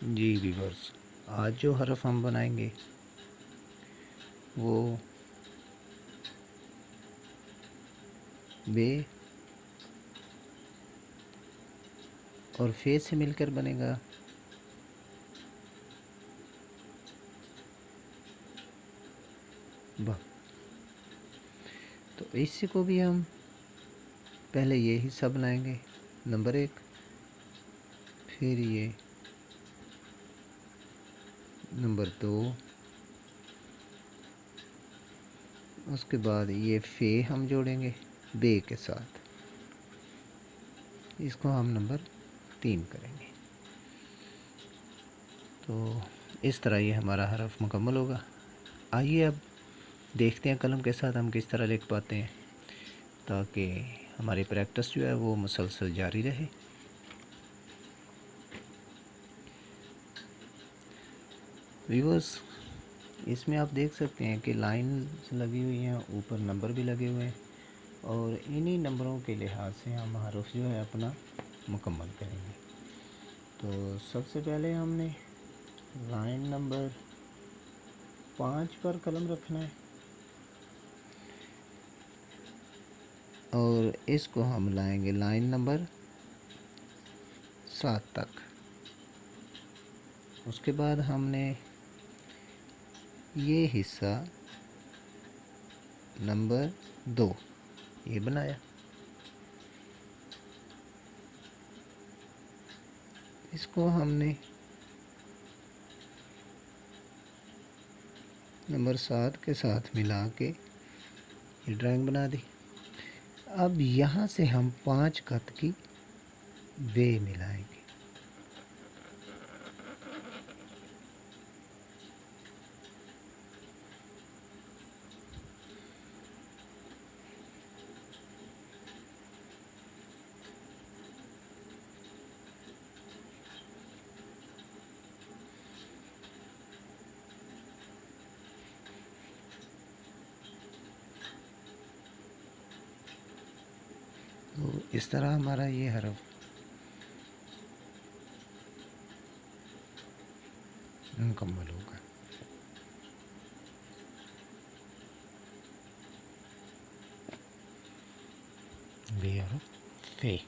जी viewers, आज जो हरफ हम बनाएंगे वो बे और फे से मिलकर बनेगा। ब। तो इसी को भी हम पहले ये हिस्सा बनाएंगे नंबर 1, फिर ये नंबर 2, उसके बाद ये फे हम जोड़ेंगे बे के साथ, इसको हम नंबर 3 करेंगे। तो इस तरह ये हमारा हरफ मुकम्मल होगा। आइए अब देखते हैं कलम के साथ हम किस तरह लिख पाते हैं, ताकि हमारी प्रैक्टिस जो है वो मुसलसल जारी रहे। व्यूअर्स, इसमें आप देख सकते हैं कि लाइन लगी हुई हैं, ऊपर नंबर भी लगे हुए हैं, और इन्हीं नंबरों के लिहाज से हम हरफ जो है अपना मुकम्मल करेंगे। तो सबसे पहले हमने लाइन नंबर 5 पर कलम रखना है और इसको हम लाएंगे लाइन नंबर 7 तक। उसके बाद हमने ये हिस्सा नंबर 2 ये बनाया, इसको हमने नंबर 7 के साथ मिला के ये ड्राइंग बना दी। अब यहाँ से हम 5 खत की बे मिलाएंगे। तो इस तरह हमारा ये हरफ मुकम्मल होगा। बे और फे।